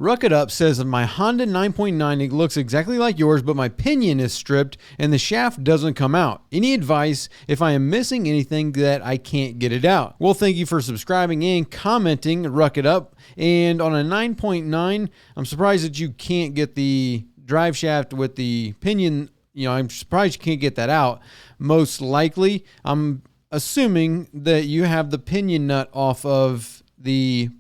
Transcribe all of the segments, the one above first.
Ruck It Up says my Honda 9.9, it looks exactly like yours, but my pinion is stripped and the shaft doesn't come out. Any advice if I am missing anything that I can't get it out? Well, thank you for subscribing and commenting, Ruck It Up. And on a 9.9, I'm surprised that you can't get the drive shaft with the pinion. I'm surprised you can't get that out. Most likely, I'm assuming that you have the pinion nut off of the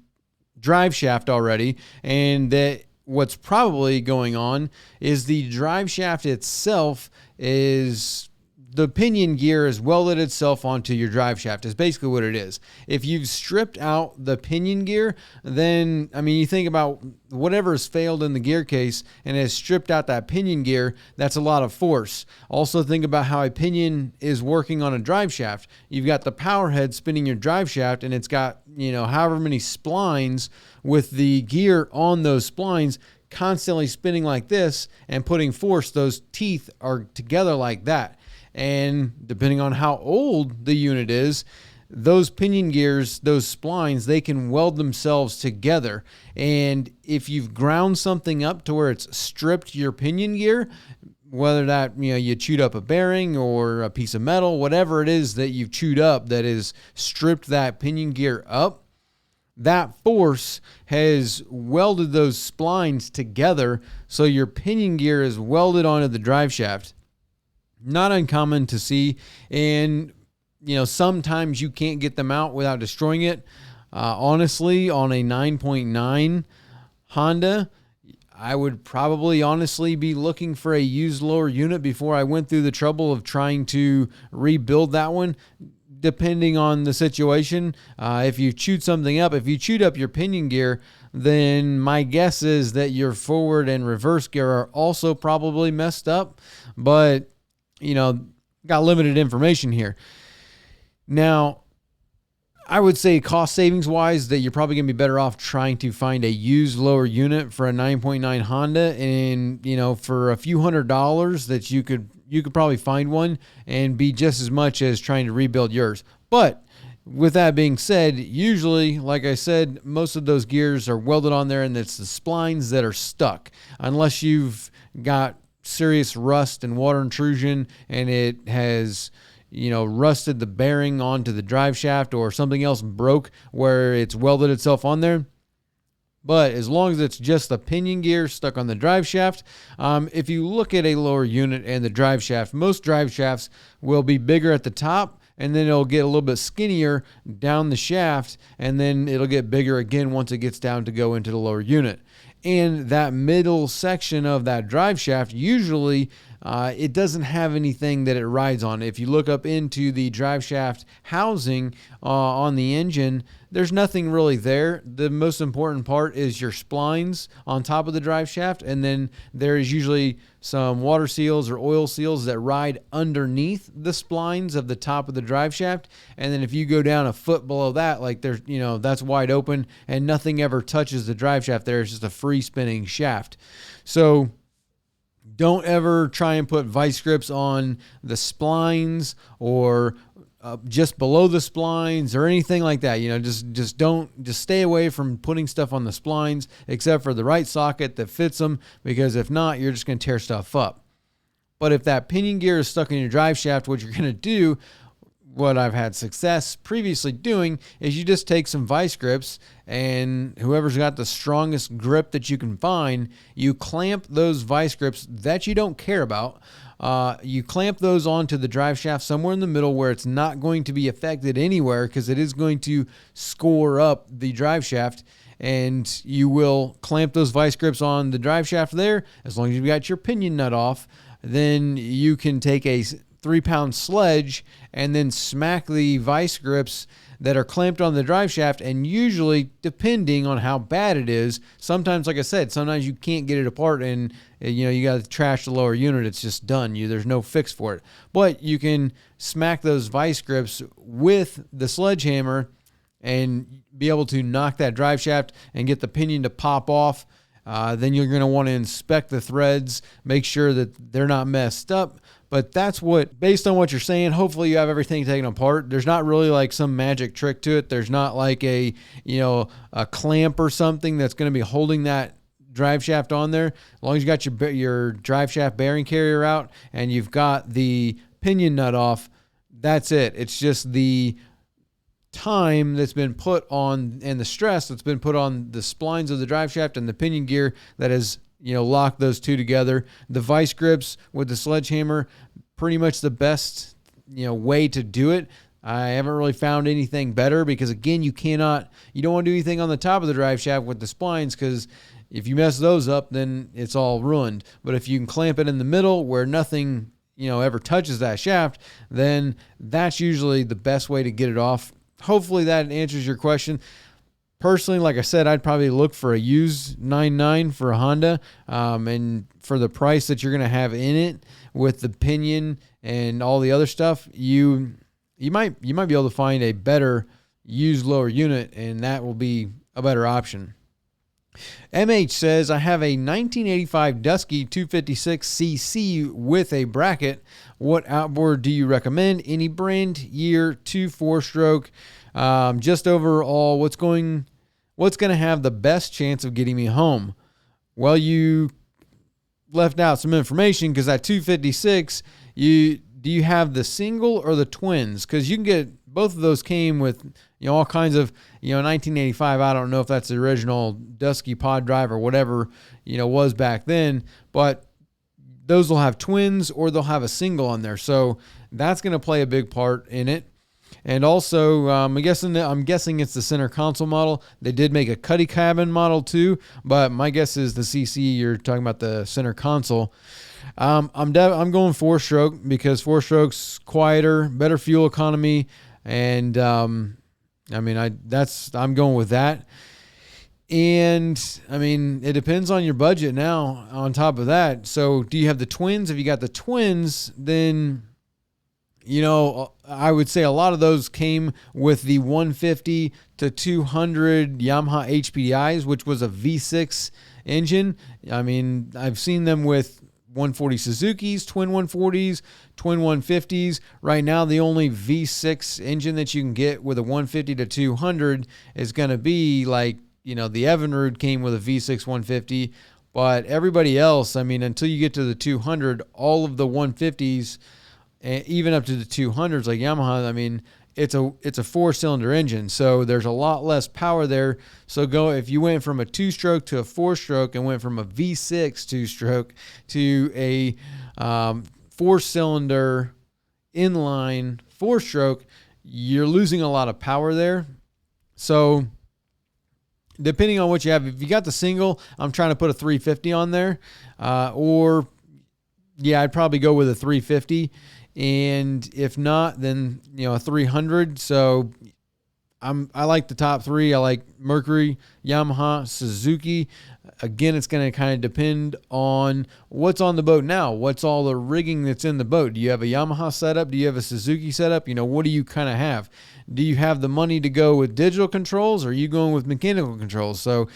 drive shaft already, and that what's probably going on is the drive shaft itself is the pinion gear is welded itself onto your drive shaft is basically what it is. If you've stripped out the pinion gear, then, you think about whatever has failed in the gear case and has stripped out that pinion gear, that's a lot of force. Also think about how a pinion is working on a drive shaft. You've got the power head spinning your drive shaft and it's got, however many splines with the gear on those splines constantly spinning like this and putting force. Those teeth are together like that. And depending on how old the unit is, those pinion gears, those splines, they can weld themselves together. And if you've ground something up to where it's stripped your pinion gear, whether that, you chewed up a bearing or a piece of metal, whatever it is that you've chewed up that is stripped that pinion gear up, that force has welded those splines together. So your pinion gear is welded onto the drive shaft. Not uncommon to see, and sometimes you can't get them out without destroying it. Honestly, on a 9.9 Honda, I would probably honestly be looking for a used lower unit before I went through the trouble of trying to rebuild that one, depending on the situation. If you chewed something up, if you chewed up your pinion gear, then my guess is that your forward and reverse gear are also probably messed up. But got limited information here. Now, I would say cost savings wise that you're probably going to be better off trying to find a used lower unit for a 9.9 Honda, and for a few $100s that you could probably find one and be just as much as trying to rebuild yours. But with that being said, usually, like I said, most of those gears are welded on there and it's the splines that are stuck, unless you've got serious rust and water intrusion and it has rusted the bearing onto the drive shaft or something else broke where it's welded itself on there. But as long as it's just the pinion gear stuck on the drive shaft, if you look at a lower unit and the drive shaft, most drive shafts will be bigger at the top and then it'll get a little bit skinnier down the shaft, and then it'll get bigger again once it gets down to go into the lower unit. And that middle section of that drive shaft, usually it doesn't have anything that it rides on. If you look up into the drive shaft housing on the engine, there's nothing really there. The most important part is your splines on top of the drive shaft, and then there is usually some water seals or oil seals that ride underneath the splines of the top of the drive shaft. And then if you go down a foot below that, like there's, that's wide open and nothing ever touches the drive shaft there. It's just a free spinning shaft. So don't ever try and put vice grips on the splines or just below the splines or anything like that. Just stay away from putting stuff on the splines except for the right socket that fits them, because if not, you're just going to tear stuff up. But if that pinion gear is stuck in your drive shaft, what you're going to do, what I've had success previously doing, is you just take some vice grips, and whoever's got the strongest grip that you can find, you clamp those vice grips that you don't care about. You clamp those onto the drive shaft somewhere in the middle where it's not going to be affected anywhere, because it is going to score up the drive shaft, and you will clamp those vice grips on the drive shaft there. As long as you've got your pinion nut off, then you can take a 3-pound sledge and then smack the vice grips that are clamped on the drive shaft. And usually, depending on how bad it is, sometimes, like I said, sometimes you can't get it apart and you got to trash the lower unit. It's just done. There's no fix for it. But you can smack those vice grips with the sledgehammer and be able to knock that drive shaft and get the pinion to pop off. Then you're going to want to inspect the threads, make sure that they're not messed up. But that's what, based on what you're saying, hopefully you have everything taken apart. There's not really like some magic trick to it. There's not like a clamp or something that's going to be holding that drive shaft on there, as long as you got your drive shaft bearing carrier out and you've got the pinion nut off, that's it. It's just the time that's been put on and the stress that's been put on the splines of the drive shaft and the pinion gear that has, locked those two together. The vice grips with the sledgehammer, pretty much the best, way to do it. I haven't really found anything better because, again, you don't want to do anything on the top of the drive shaft with the splines, because if you mess those up, then it's all ruined. But if you can clamp it in the middle where nothing, ever touches that shaft, then that's usually the best way to get it off. Hopefully that answers your question. Personally, like I said, I'd probably look for a used 9.9 for a Honda, and for the price that you're going to have in it with the pinion and all the other stuff, you might be able to find a better used lower unit, and that will be a better option. MH says, I have a 1985 Dusky 256cc with a bracket. What outboard do you recommend? Any brand, year, 2 4-stroke? Just overall, what's going to have the best chance of getting me home? Well, you left out some information, because that 256, do you have the single or the twins? Because you can get, both of those came with all kinds of 1985. I don't know if that's the original Dusky pod drive or whatever was back then, but those will have twins or they'll have a single on there, so that's going to play a big part in it. And also, I'm guessing it's the center console model. They did make a cuddy cabin model too, but my guess is the CC, you're talking about the center console. I'm going 4-stroke because 4-stroke's quieter, better fuel economy, and I'm going with that. And it depends on your budget now on top of that. So do you have the twins? If you got the twins, then I would say a lot of those came with the 150 to 200 Yamaha HPDIs, which was a V6 engine. I've seen them with 140 Suzuki's, twin 140s, twin 150s. Right now, the only V6 engine that you can get with a 150 to 200 is going to be like, the Evinrude came with a V6 150, but everybody else, until you get to the 200, all of the 150s, even up to the 200s like Yamaha, it's a 4-cylinder engine, so there's a lot less power there. So if you went from a 2-stroke to a 4-stroke and went from a V6 2-stroke to a 4-cylinder inline 4-stroke, you're losing a lot of power there. So depending on what you have, if you got the single, I'm trying to put a 350 on there, I'd probably go with a 350. And if not, then a 300. So I like the top three. I like Mercury, Yamaha, Suzuki. Again, it's going to kind of depend on what's on the boat now. What's all the rigging that's in the boat? Do you have a Yamaha setup? Do you have a Suzuki setup? What do you kind of have? Do you have the money to go with digital controls, or are you going with mechanical controls? So,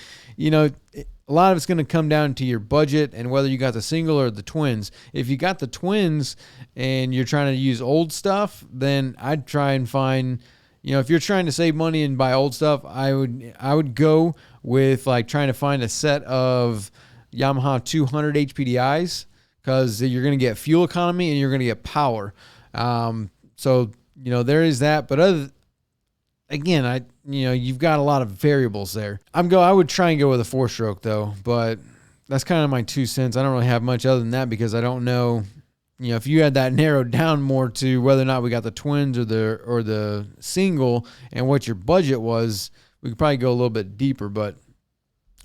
a lot of it's going to come down to your budget and whether you got the single or the twins. If you got the twins and you're trying to use old stuff, then I'd try and find, if you're trying to save money and buy old stuff, I would go with like trying to find a set of Yamaha 200 HPDIs, because you're going to get fuel economy and you're going to get power. So there is that. But you've got a lot of variables there. I would try and go with a 4-stroke though, but that's kind of my 2 cents. I don't really have much other than that, because I don't know, if you had that narrowed down more to whether or not we got the twins or the single and what your budget was, we could probably go a little bit deeper. But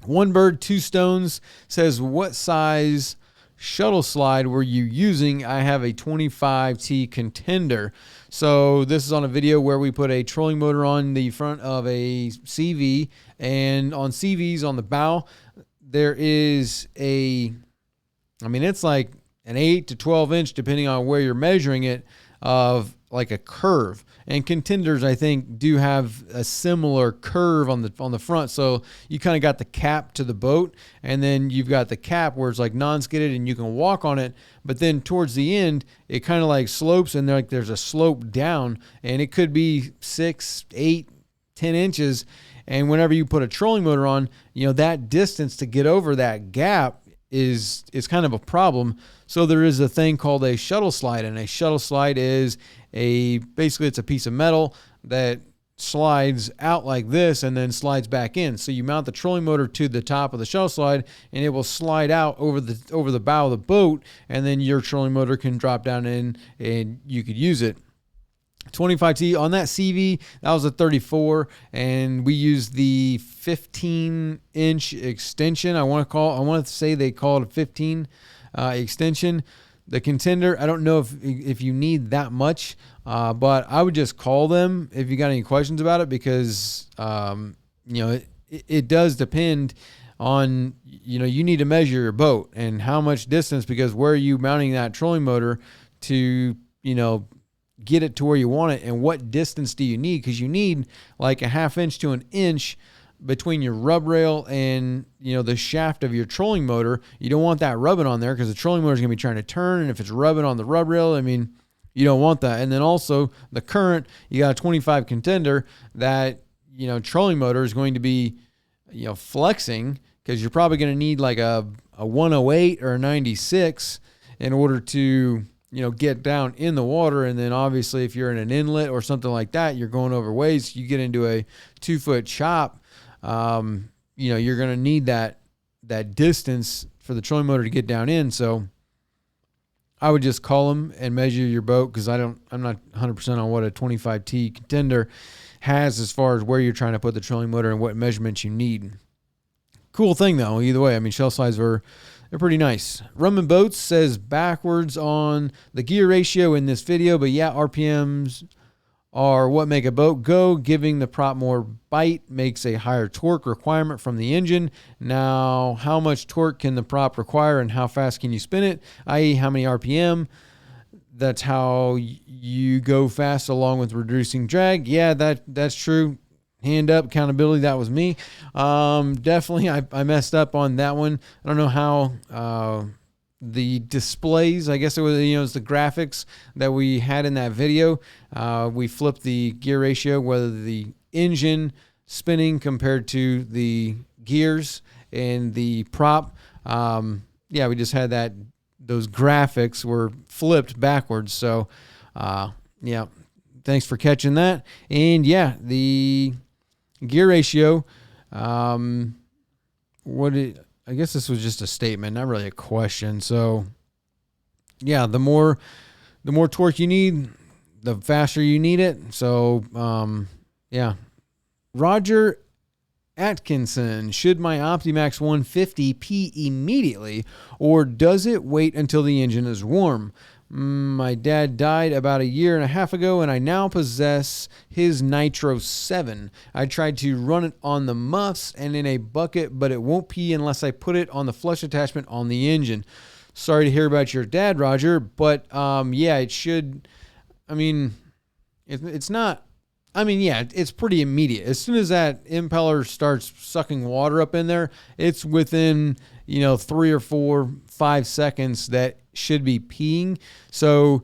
One Bird, Two Stones says, what size shuttle slide were you using? I have a 25T Contender. So this is on a video where we put a trolling motor on the front of a CV, and on CVs on the bow, there is it's like an 8 to 12 inch, depending on where you're measuring it, of like a curve. And Contenders, I think, do have a similar curve on the front. So you kind of got the cap to the boat, and then you've got the cap where it's like non-skidded and you can walk on it. But then towards the end, it kind of like slopes, and there's a slope down, and it could be 6, 8, 10 inches. And whenever you put a trolling motor on, that distance to get over that gap is kind of a problem. So there is a thing called a shuttle slide, and a shuttle slide is basically it's a piece of metal that slides out like this and then slides back in. So you mount the trolling motor to the top of the shuttle slide, and it will slide out over the bow of the boat, and then your trolling motor can drop down in and you could use it. 25T on that CV, that was a 34, and we used the 15-inch extension. I want to say they call it a 15 extension. The Contender, I don't know if you need that much, but I would just call them if you got any questions about it, because it does depend on, you need to measure your boat and how much distance, because where are you mounting that trolling motor to get it to where you want it, and what distance do you need, because you need like a 1/2 inch to 1 inch between your rub rail and the shaft of your trolling motor. You don't want that rubbing on there, because the trolling motor is going to be trying to turn, and if it's rubbing on the rub rail, you don't want that. And then also the current, you got a 25 Contender, that trolling motor is going to be flexing, because you're probably going to need like a 108 or a 96 in order to get down in the water. And then obviously if you're in an inlet or something like that, you're going over waves, you get into a 2-foot chop, you're going to need that distance for the trolling motor to get down in. So I would just call them and measure your boat, because I'm not 100% on what a 25T Contender has as far as where you're trying to put the trolling motor and what measurements you need. Cool thing though, either way. Shell slides they're pretty nice. Rumman Boats says backwards on the gear ratio in this video, but yeah, RPMs are what make a boat go. Giving the prop more bite makes a higher torque requirement from the engine. Now, how much torque can the prop require, and how fast can you spin it, i.e. how many RPM? That's how you go fast, along with reducing drag. Yeah, that's true. Hand up, accountability, that was me. Definitely, I messed up on that one. I don't know how the displays, I guess it was, it's the graphics that we had in that video. We flipped the gear ratio, whether the engine spinning compared to the gears and the prop. We just had those graphics were flipped backwards. So, thanks for catching that. And yeah, the gear ratio, I guess this was just a statement, not really a question. So yeah, the more torque you need, the faster you need it. So Roger Atkinson, should my Optimax 150 pee immediately, or does it wait until the engine is warm? My dad died about 1.5 years ago, and I now possess his Nitro 7. I tried to run it on the muffs and in a bucket, but it won't pee unless I put it on the flush attachment on the engine. Sorry to hear about your dad, Roger, but it should. It's not. It's pretty immediate. As soon as that impeller starts sucking water up in there, it's within 3 or 4, 5 seconds that should be peeing. So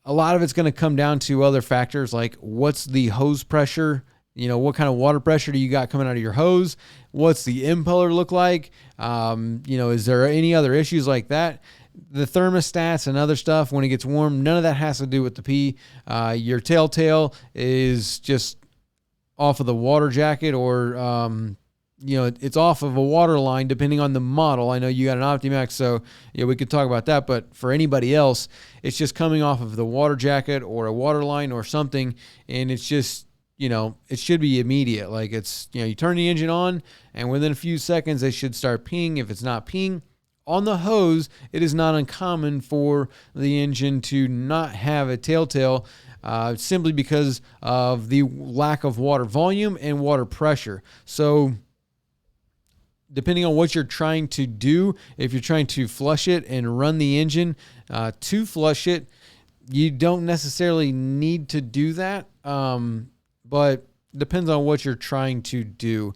a lot of it's going to come down to other factors, like what's the hose pressure, what kind of water pressure do you got coming out of your hose, what's the impeller look like, is there any other issues like that? The thermostats and other stuff, when it gets warm, none of that has to do with the pee. Your telltale is just off of the water jacket, or it's off of a water line, depending on the model. I know you got an Optimax, so we could talk about that. But for anybody else, it's just coming off of the water jacket or a water line or something, and it's just, it should be immediate. Like it's, you turn the engine on, and within a few seconds, they should start peeing. If it's not peeing on the hose, it is not uncommon for the engine to not have a telltale, simply because of the lack of water volume and water pressure. So depending on what you're trying to do, if you're trying to flush it and run the engine to flush it, you don't necessarily need to do that, but depends on what you're trying to do.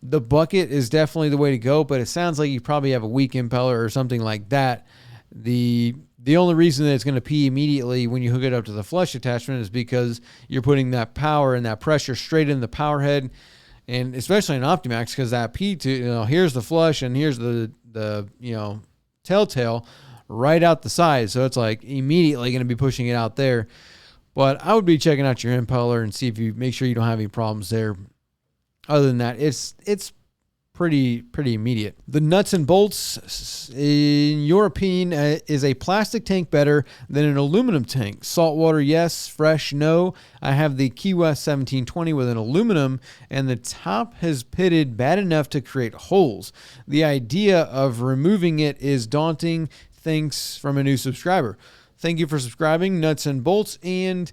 The bucket is definitely the way to go, but it sounds like you probably have a weak impeller or something like that. The only reason that it's going to pee immediately when you hook it up to the flush attachment is because you're putting that power and that pressure straight in the power head, and especially an Optimax, because that P2, here's the flush and here's the telltale right out the side. So it's like immediately going to be pushing it out there. But I would be checking out your impeller and see if you make sure you don't have any problems there. Other than that, it's pretty immediate. The nuts and bolts, in your opinion, is a plastic tank better than an aluminum tank? Saltwater, yes. Fresh, no. I have the Key West 1720 with an aluminum, and the top has pitted bad enough to create holes. The idea of removing it is daunting. Thanks from a new subscriber. Thank you for subscribing, Nuts and Bolts. And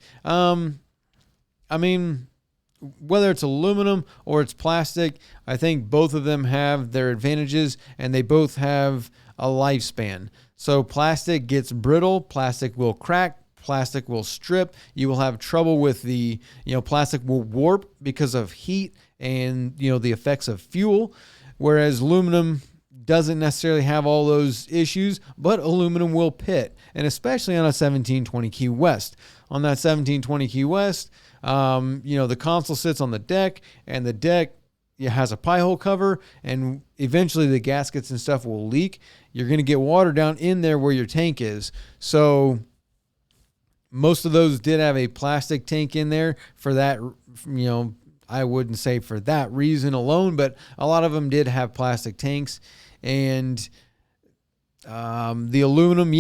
whether it's aluminum or it's plastic, I think both of them have their advantages, and they both have a lifespan. So plastic gets brittle, plastic will crack, plastic will strip. You will have trouble with the, plastic will warp because of heat and, the effects of fuel, whereas aluminum doesn't necessarily have all those issues, but aluminum will pit, and especially on a 1720 Key West. On that 1720 Key West, the console sits on the deck, and the deck has a pie hole cover, and eventually the gaskets and stuff will leak. You're going to get water down in there where your tank is. So most of those did have a plastic tank in there for that, I wouldn't say for that reason alone, but a lot of them did have plastic tanks. And the aluminum,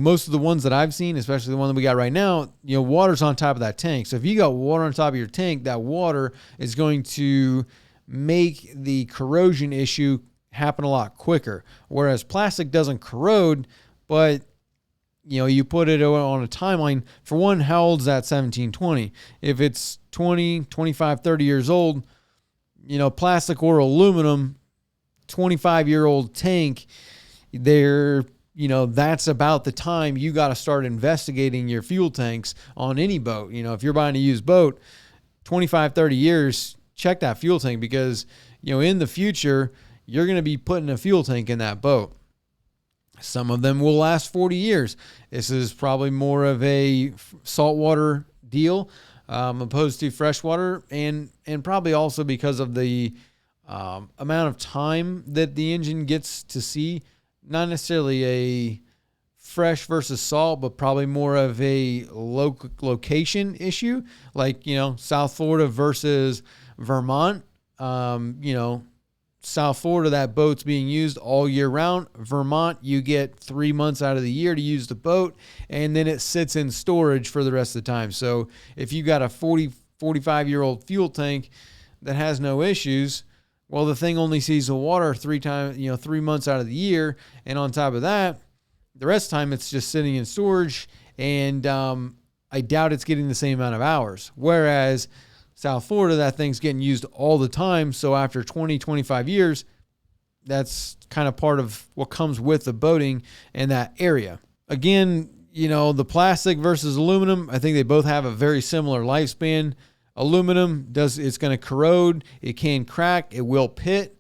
most of the ones that I've seen, especially the one that we got right now, water's on top of that tank. So if you got water on top of your tank, that water is going to make the corrosion issue happen a lot quicker. Whereas plastic doesn't corrode, but you put it on a timeline. For one, how old's that 1720? If it's 20, 25, 30 years old, plastic or aluminum, 25-year-old tank, that's about the time you got to start investigating your fuel tanks on any boat. If you're buying a used boat, 25, 30 years, check that fuel tank, because, in the future, you're going to be putting a fuel tank in that boat. Some of them will last 40 years. This is probably more of a saltwater deal, opposed to freshwater, and probably also because of the amount of time that the engine gets to see. Not necessarily a fresh versus salt, but probably more of a location issue, like, South Florida versus Vermont. South Florida, that boat's being used all year round. Vermont, you get 3 months out of the year to use the boat, and then it sits in storage for the rest of the time. So if you got a 45-year-old fuel tank that has no issues, well, the thing only sees the water 3 months out of the year. And on top of that, the rest of the time it's just sitting in storage, and I doubt it's getting the same amount of hours. Whereas South Florida, that thing's getting used all the time. So after 20, 25 years, that's kind of part of what comes with the boating in that area. Again, the plastic versus aluminum, I think they both have a very similar lifespan. Aluminum it's going to corrode, it can crack, it will pit.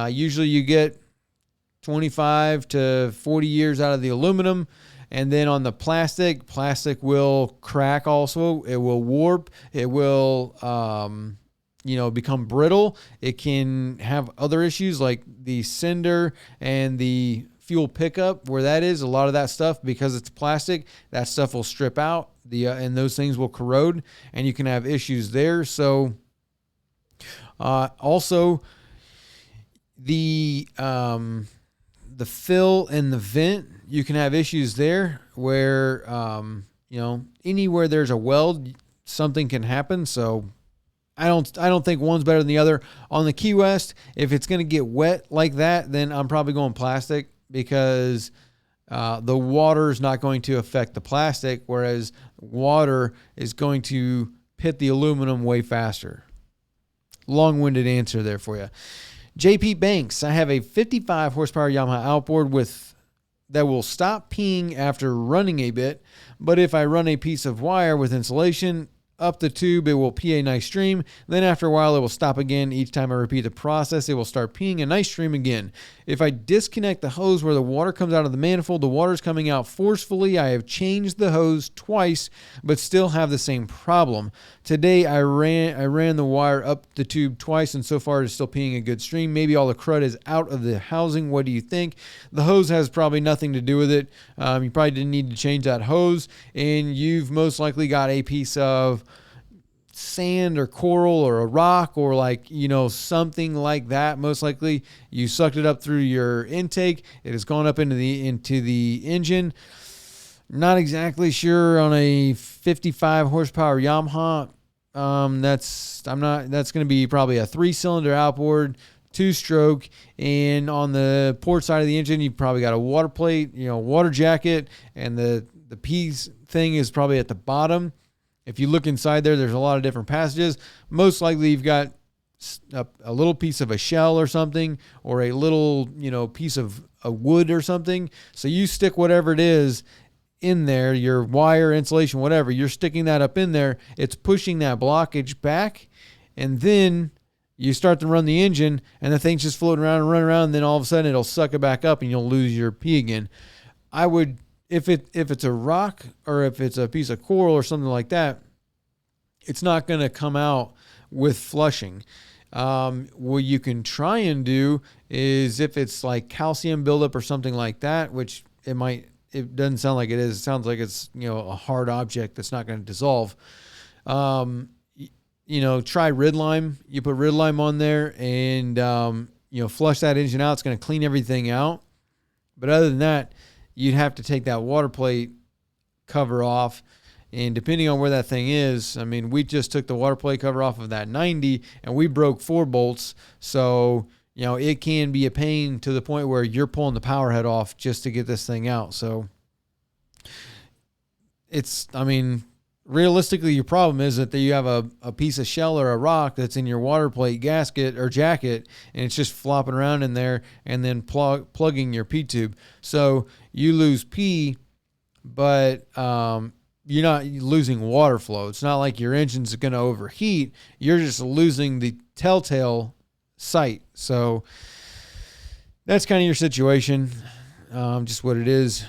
Usually you get 25 to 40 years out of the aluminum. And then on the plastic will crack also. It will warp. It will, become brittle. It can have other issues like the cinder and the fuel pickup, where that is. A lot of that stuff, because it's plastic, that stuff will strip out. And those things will corrode, and you can have issues there. So also the fill and the vent, you can have issues there where, anywhere there's a weld, something can happen. So I don't think one's better than the other. On the Key West, if it's going to get wet like that, then I'm probably going plastic, because the water is not going to affect the plastic, whereas water is going to pit the aluminum way faster. Long-winded answer there for you. JP Banks, I have a 55 horsepower Yamaha outboard that will stop peeing after running a bit, but if I run a piece of wire with insulation up the tube, it will pee a nice stream. Then after a while, it will stop again. Each time I repeat the process, it will start peeing a nice stream again. If I disconnect the hose where the water comes out of the manifold, the water is coming out forcefully. I have changed the hose twice, but still have the same problem. Today, I ran the wire up the tube twice, and so far it's still peeing a good stream. Maybe all the crud is out of the housing. What do you think? The hose has probably nothing to do with it. You probably didn't need to change that hose, and you've most likely got a piece of sand or coral or a rock or something like that. Most likely you sucked it up through your intake. It has gone up into the engine. Not exactly sure on a 55 horsepower Yamaha. That's going to be probably a 3-cylinder outboard, 2-stroke, and on the port side of the engine, you probably got a water plate, water jacket, and the piece thing is probably at the bottom. If you look inside there, there's a lot of different passages. Most likely you've got a little piece of a shell or something, or a little, piece of a wood or something. So you stick whatever it is in there, your wire, insulation, whatever, you're sticking that up in there. It's pushing that blockage back, and then you start to run the engine, and the thing's just floating around and running around, and then all of a sudden it'll suck it back up, and you'll lose your pee again. I would... If it's a rock or if it's a piece of coral or something like that, it's not going to come out with flushing. What you can try and do is if it's like calcium buildup or something like that, which it doesn't sound like it is. It sounds like it's, a hard object that's not going to dissolve. Try Rid Lime. You put Rid Lime on there and, flush that engine out. It's going to clean everything out. But other than that, you'd have to take that water plate cover off. And depending on where that thing is, we just took the water plate cover off of that 90 and we broke 4 bolts. So, it can be a pain to the point where you're pulling the power head off just to get this thing out. So realistically, your problem is that you have a piece of shell or a rock that's in your water plate gasket or jacket, and it's just flopping around in there and then plugging your P tube. So you lose P, but you're not losing water flow. It's not like your engine's going to overheat. You're just losing the telltale sight. So that's kind of your situation, just what it is.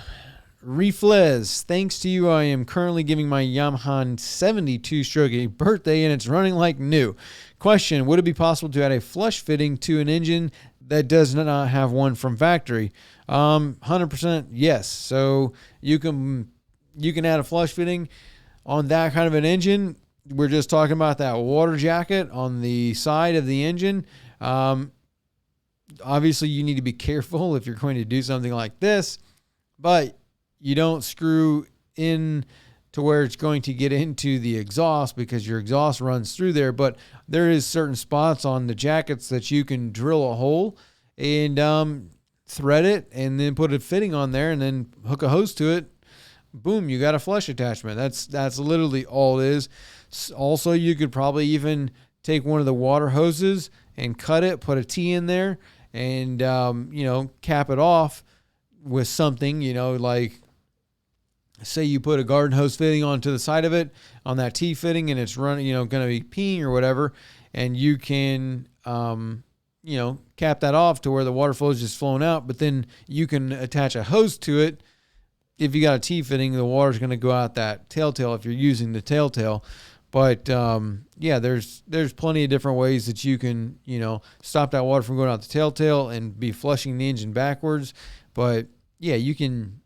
Reflez, thanks to you, I am currently giving my Yamaha 72-stroke a birthday, and it's running like new. Question, would it be possible to add a flush fitting to an engine that does not have one from factory? 100% yes. So you can add a flush fitting on that kind of an engine. We're just talking about that water jacket on the side of the engine. Obviously, you need to be careful if you're going to do something like this, but you don't screw in to where it's going to get into the exhaust because your exhaust runs through there. But there is certain spots on the jackets that you can drill a hole and thread it and then put a fitting on there and then hook a hose to it. Boom, you got a flush attachment. That's literally all it is. Also, you could probably even take one of the water hoses and cut it, put a T in there, and cap it off with something, like say you put a garden hose fitting onto the side of it on that T fitting and it's running, going to be peeing or whatever. And you can, cap that off to where the water flow is just flowing out, but then you can attach a hose to it. If you got a T fitting, the water's going to go out that telltale if you're using the telltale. But there's plenty of different ways that you can, stop that water from going out the telltale and be flushing the engine backwards. But yeah, you can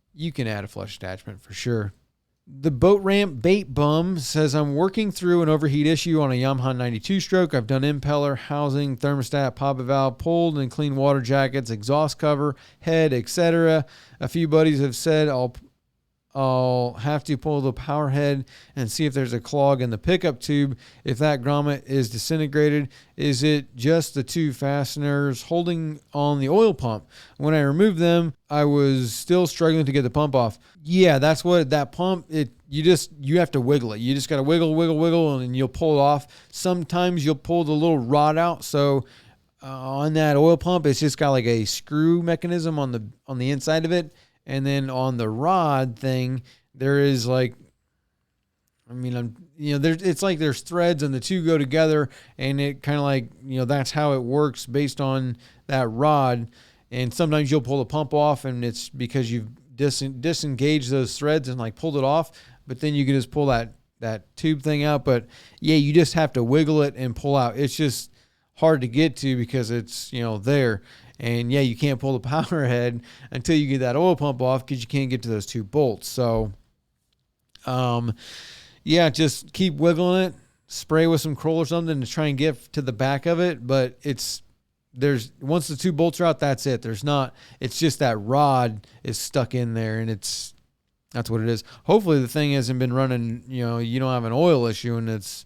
add a flush attachment for sure. The Boat Ramp Bait Bum says, I'm working through an overheat issue on a Yamaha 92-stroke. I've done impeller, housing, thermostat, poppet valve, pulled and cleaned water jackets, exhaust cover, head, etc. A few buddies have said I'll have to pull the power head and see if there's a clog in the pickup tube. If that grommet is disintegrated, is it just the 2 fasteners holding on the oil pump? When I removed them, I was still struggling to get the pump off. Yeah, that's what that pump, you have to wiggle it. You just got to wiggle, and you'll pull it off. Sometimes you'll pull the little rod out. So on that oil pump, it's just got like a screw mechanism on the inside of it. And then on the rod thing, there is like, I mean, it's like there's threads and the two go together, and it kind of like, that's how it works based on that rod. And sometimes you'll pull the pump off, and it's because you've disengaged those threads and like pulled it off, but then you can just pull that tube thing out. But yeah, you just have to wiggle it and pull out. It's just hard to get to because it's, there. And yeah, you can't pull the power head until you get that oil pump off because you can't get to those two bolts. So, yeah, just keep wiggling it, spray with some Kroll or something to try and get to the back of it. But once the two bolts are out, that's it. It's just that rod is stuck in there, and that's what it is. Hopefully the thing hasn't been running, you don't have an oil issue and it's,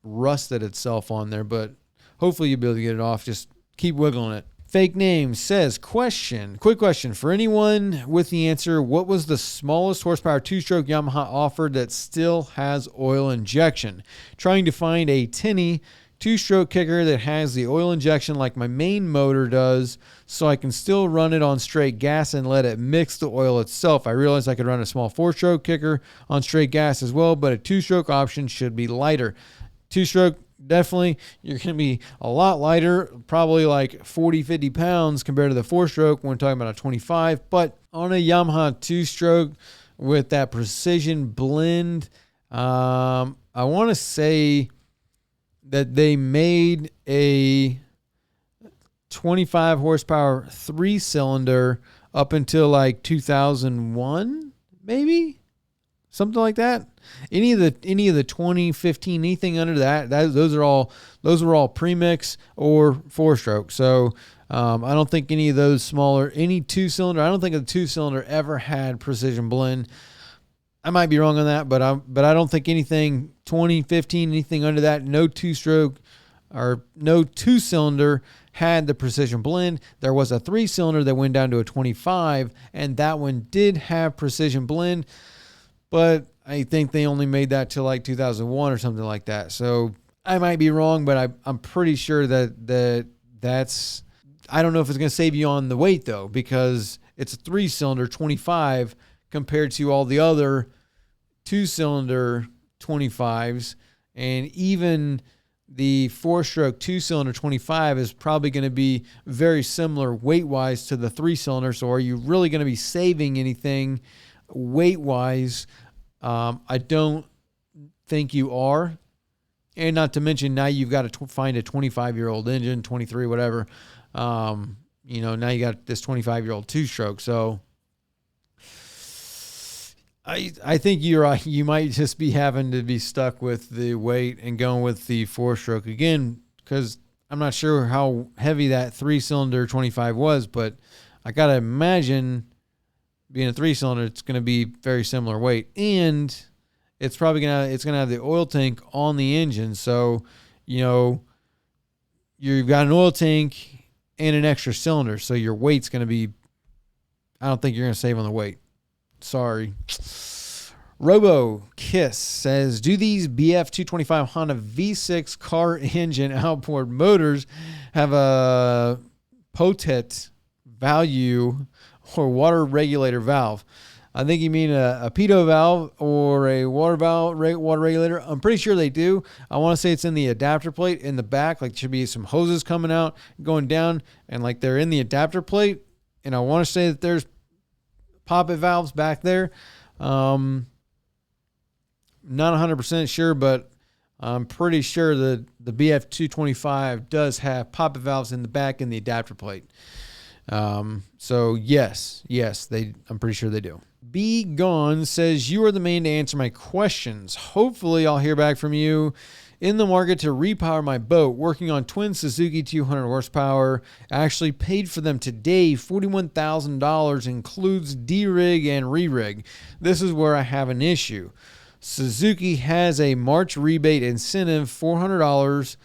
rusted itself on there, but hopefully you'll be able to get it off. Just keep wiggling it. Fake name says, quick question for anyone with the answer. What was the smallest horsepower two-stroke Yamaha offered that still has oil injection? Trying to find a tinny two-stroke kicker that has the oil injection like my main motor does, so I can still run it on straight gas and let it mix the oil itself. I realized I could run a small four-stroke kicker on straight gas as well, but a two-stroke option should be lighter. Two-stroke, definitely, you're going to be a lot lighter, probably like 40, 50 pounds compared to the four-stroke when we're talking about a 25. But on a Yamaha two-stroke with that precision blend, I want to say that they made a 25 horsepower three-cylinder up until like 2001, maybe? Something like that. Any of the 2015, anything under those were all premix or four-stroke. So I don't think any of those any two-cylinder. I don't think a two-cylinder ever had precision blend. I might be wrong on that, but I don't think anything 2015, anything under that, no two-stroke or no two-cylinder had the precision blend. There was a three-cylinder that went down to a 25, and that one did have precision blend, but I think they only made that till like 2001 or something like that. So I might be wrong, but I'm pretty sure that's, I don't know if it's going to save you on the weight though, because it's a three-cylinder 25 compared to all the other two-cylinder 25s. And even the four-stroke two-cylinder 25 is probably going to be very similar weight-wise to the three-cylinder. So are you really going to be saving anything weight-wise? I don't think you are. And not to mention now you've got to find a 25-year-old engine, 23, whatever. Now you got this 25-year-old two-stroke. So I think you're right. You might just be having to be stuck with the weight and going with the four-stroke again, because I'm not sure how heavy that three-cylinder 25 was, but I got to imagine being a three-cylinder, it's going to be very similar weight, and it's probably going to have the oil tank on the engine. So, you've got an oil tank and an extra cylinder, so your weight's going to be, I don't think you're going to save on the weight. Sorry. Robo Kiss says, do these BF 225 Honda V6 car engine outboard motors have a potet value or water regulator valve? I think you mean a pitot valve or a water regulator. I'm pretty sure they do. I want to say it's in the adapter plate in the back. Like there should be some hoses coming out, going down, and like they're in the adapter plate. And I want to say that there's poppet valves back there. Not 100% sure, but I'm pretty sure that the BF 225 does have poppet valves in the back in the adapter plate. So yes, I'm pretty sure they do. Be Gone says, you are the man to answer my questions. Hopefully I'll hear back from you. In the market to repower my boat, working on twin Suzuki 200 horsepower. Actually paid for them today. $41,000 includes D-rig and re-rig. This is where I have an issue. Suzuki has a March rebate incentive, $400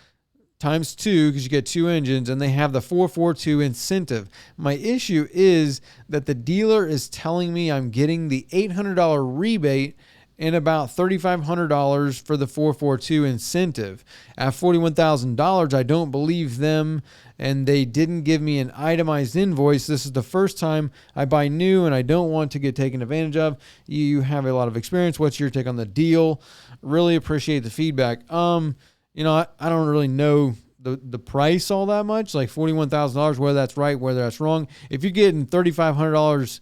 times 2 because you get 2 engines, and they have the 442 incentive. My issue is that the dealer is telling me I'm getting the $800 rebate and about $3,500 for the 442 incentive. At $41,000, I don't believe them, and they didn't give me an itemized invoice. This is the first time I buy new, and I don't want to get taken advantage of. You have a lot of experience. What's your take on the deal? Really appreciate the feedback. I don't really know the price all that much, like $41,000, whether that's right, whether that's wrong. If you're getting $3,500,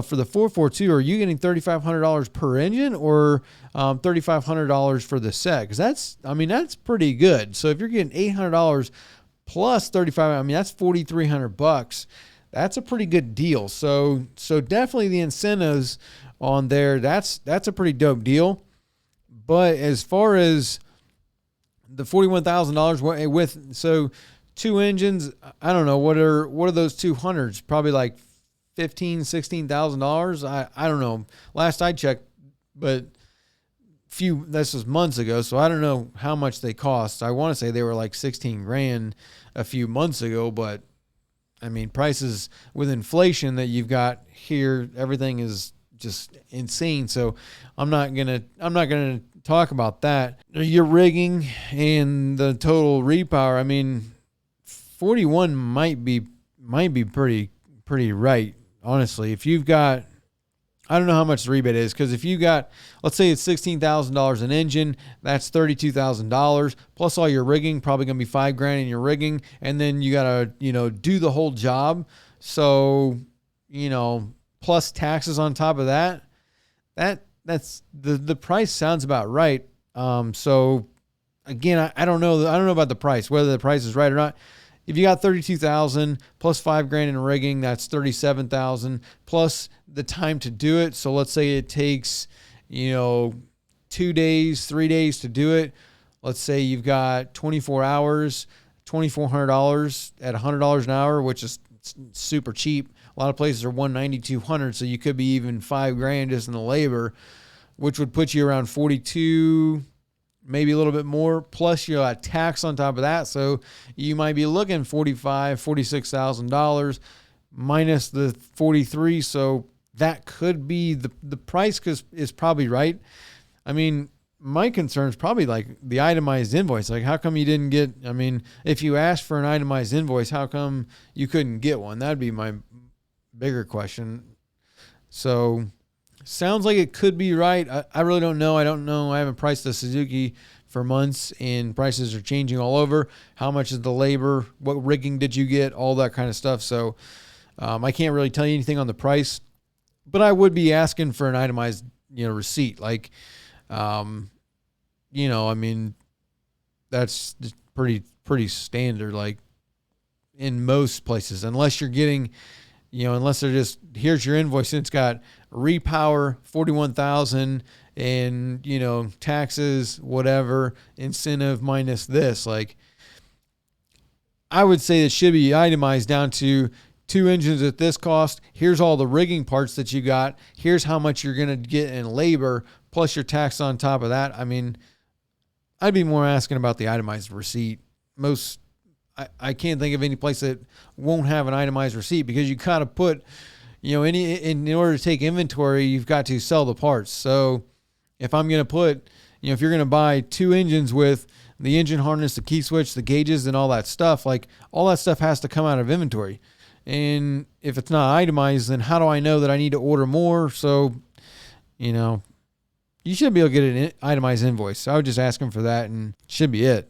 for the 442, are you getting $3,500 per engine or $3,500 for the set? Because that's pretty good. So if you're getting $800 plus 35, that's $4,300. That's a pretty good deal. So definitely the incentives on there, that's a pretty dope deal. But as far as the $41,000 with, so two engines, I don't know, what are those 200s? Probably like $16,000. I don't know. Last I checked, but this was months ago, so I don't know how much they cost. I want to say they were like 16 grand a few months ago, but prices with inflation that you've got here, everything is just insane. So I'm not gonna talk about that. Your rigging and the total repower, 41 might be pretty right. Honestly, if you've got, I don't know how much the rebate is, because if you got, let's say it's $16,000 an engine, that's $32,000 plus all your rigging, probably going to be $5,000 in your rigging, and then you got to, do the whole job. So, plus taxes on top of that, that's the price sounds about right. So again, I don't know about the price, whether the price is right or not. If you got $32,000 plus $5,000 in rigging, that's $37,000 plus the time to do it. So let's say it takes, 2 days, 3 days to do it. Let's say you've got 24 hours, $2,400 at $100 an hour, which is super cheap. A lot of places are $190, $200, so you could be even $5,000 just in the labor, which would put you around 42. Maybe a little bit more, plus you got tax on top of that. So you might be looking $46,000 minus the 43. So that could be the price, because is probably right. My concern is probably like the itemized invoice. Like, how come you didn't get, if you asked for an itemized invoice, how come you couldn't get one? That'd be my bigger question. So sounds like it could be right. I really don't know. I don't know. I haven't priced a Suzuki for months, and prices are changing all over. How much is the labor? What rigging did you get? All that kind of stuff. So I can't really tell you anything on the price, but I would be asking for an itemized, receipt. Like, that's pretty standard. Like in most places, unless you're getting, unless they're just, here's your invoice and it's got repower 41,000 and taxes, whatever, incentive minus this. Like, I would say it should be itemized down to 2 engines at this cost. Here's all the rigging parts that you got. Here's how much you're going to get in labor plus your tax on top of that. I'd be more asking about the itemized receipt. I can't think of any place that won't have an itemized receipt, because you got to put, in order to take inventory, you've got to sell the parts. So if I'm going to put, if you're going to buy 2 engines with the engine harness, the key switch, the gauges, and all that stuff, like all that stuff has to come out of inventory. And if it's not itemized, then how do I know that I need to order more? So, you should be able to get an itemized invoice. I would just ask them for that, and should be it.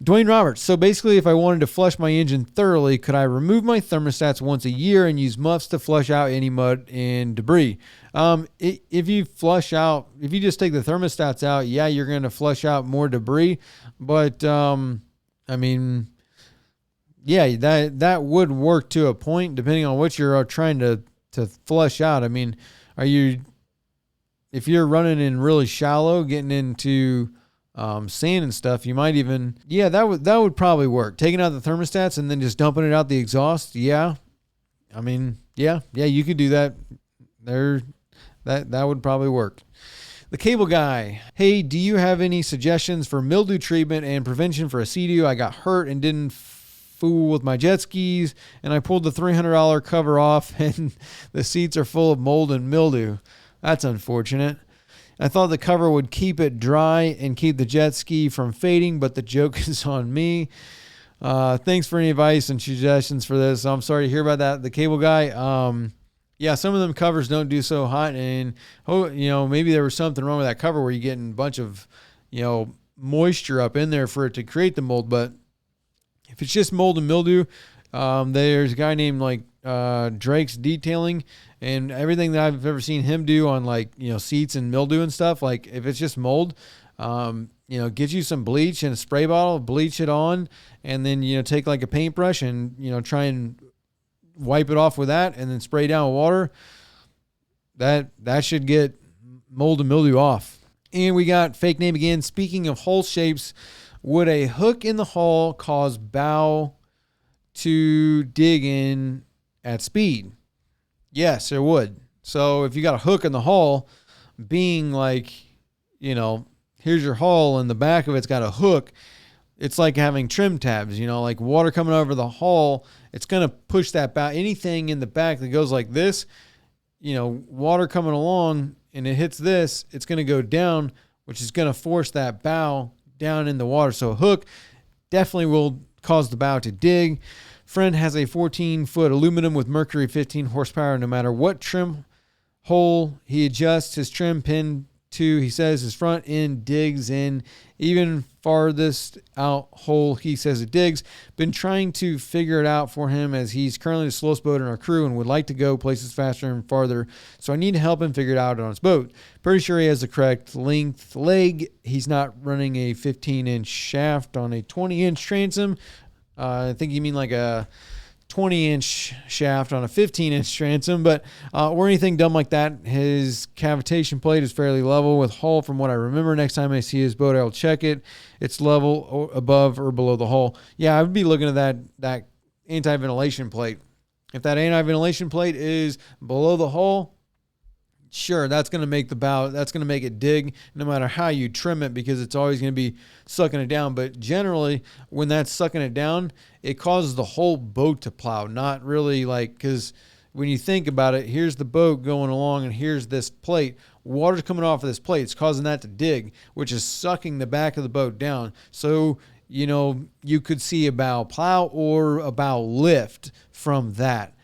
Dwayne Roberts. So basically, if I wanted to flush my engine thoroughly, could I remove my thermostats once a year and use muffs to flush out any mud and debris? If you just take the thermostats out, yeah, you're going to flush out more debris. But, yeah, that would work to a point, depending on what you're trying to flush out. If you're running in really shallow, getting into sand and stuff, you might even, that would probably work. Taking out the thermostats and then just dumping it out the exhaust. Yeah. You could do that. That would probably work. The Cable Guy. Hey, do you have any suggestions for mildew treatment and prevention for a Sea-Doo? I got hurt and didn't fool with my jet skis, and I pulled the $300 cover off, and the seats are full of mold and mildew. That's unfortunate. I thought the cover would keep it dry and keep the jet ski from fading, but the joke is on me. Thanks for any advice and suggestions for this. I'm sorry to hear about that. The cable guy, yeah, some of them covers don't do so hot, and maybe there was something wrong with that cover where you're getting a bunch of, moisture up in there for it to create the mold. But if it's just mold and mildew, there's a guy named Drake's Detailing, and everything that I've ever seen him do on seats and mildew and stuff, like if it's just mold, get you some bleach and a spray bottle, bleach it on, and then take like a paintbrush and try and wipe it off with that, and then spray down with water. That should get mold and mildew off. And we got fake name again. Speaking of hull shapes, would a hook in the hull cause bow to dig in at speed? Yes, it would. So if you got a hook in the hull, being here's your hull and the back of it's got a hook, it's like having trim tabs, like water coming over the hull, it's going to push that bow. Anything in the back that goes like this, water coming along and it hits this, it's going to go down, which is going to force that bow down in the water. So a hook definitely will cause the bow to dig. Friend has a 14-foot aluminum with Mercury 15 horsepower. No matter what trim hole he adjusts his trim pin to, he says his front end digs in. Even farthest out hole, he says it digs. Been trying to figure it out for him as he's currently the slowest boat in our crew and would like to go places faster and farther. So I need to help him figure it out on his boat. Pretty sure he has the correct length leg. He's not running a 15-inch shaft on a 20-inch transom. I think you mean like a 20-inch shaft on a 15-inch transom, but or anything dumb like that. His cavitation plate is fairly level with hull from what I remember. Next time I see his boat, I'll check it. It's level or above or below the hull. Yeah, I would be looking at that anti-ventilation plate. If that anti-ventilation plate is below the hull, sure, that's going to make the bow, that's going to make it dig no matter how you trim it, because it's always going to be sucking it down. But generally, when that's sucking it down, it causes the whole boat to plow, not really because when you think about it, here's the boat going along and here's this plate. Water's coming off of this plate. It's causing that to dig, which is sucking the back of the boat down. So, you could see a bow plow or a bow lift from that.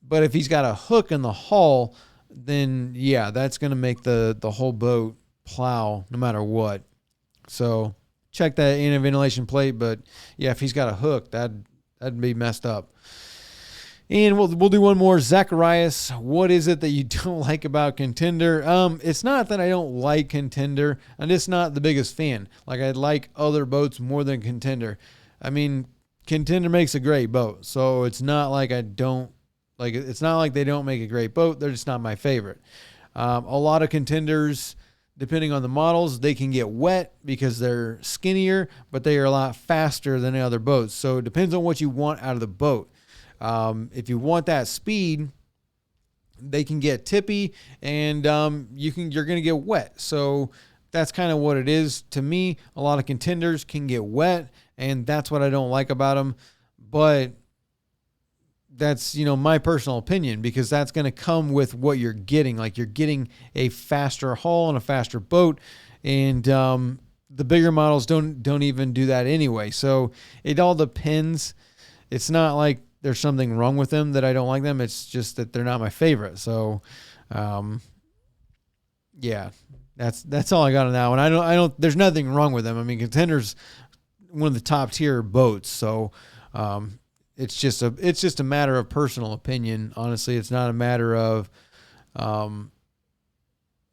But if he's got a hook in the hull, then yeah, that's going to make the whole boat plow no matter what. So check that anti-ventilation plate. But yeah, if he's got a hook, that'd be messed up. And we'll do one more. Zacharias, what is it that you don't like about Contender? It's not that I don't like Contender. I'm just not the biggest fan. I like other boats more than Contender. I mean, Contender makes a great boat, so it's not like I don't. It's not like they don't make a great boat. They're just not my favorite. A lot of Contenders, depending on the models, they can get wet because they're skinnier, but they are a lot faster than the other boats. So it depends on what you want out of the boat. If you want that speed, they can get tippy, and you're going to get wet. So that's kind of what it is to me. A lot of Contenders can get wet, and that's what I don't like about them. But that's, my personal opinion, because that's going to come with what you're getting. You're getting a faster hull and a faster boat, and the bigger models don't even do that anyway. So it all depends. It's not like there's something wrong with them that I don't like them. It's just that they're not my favorite. So yeah, that's all I got on that one. I don't there's nothing wrong with them. I mean, Contender's one of the top tier boats. So it's just a matter of personal opinion. Honestly, it's not a matter of,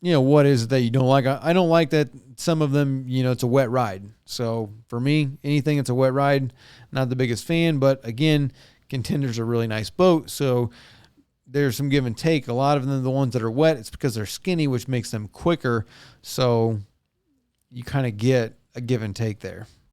what is it that you don't like? I don't like that some of them, it's a wet ride. So for me, anything that's a wet ride, not the biggest fan. But again, Contender's a really nice boat. So there's some give and take. A lot of them, the ones that are wet, it's because they're skinny, which makes them quicker. So you kind of get a give and take there.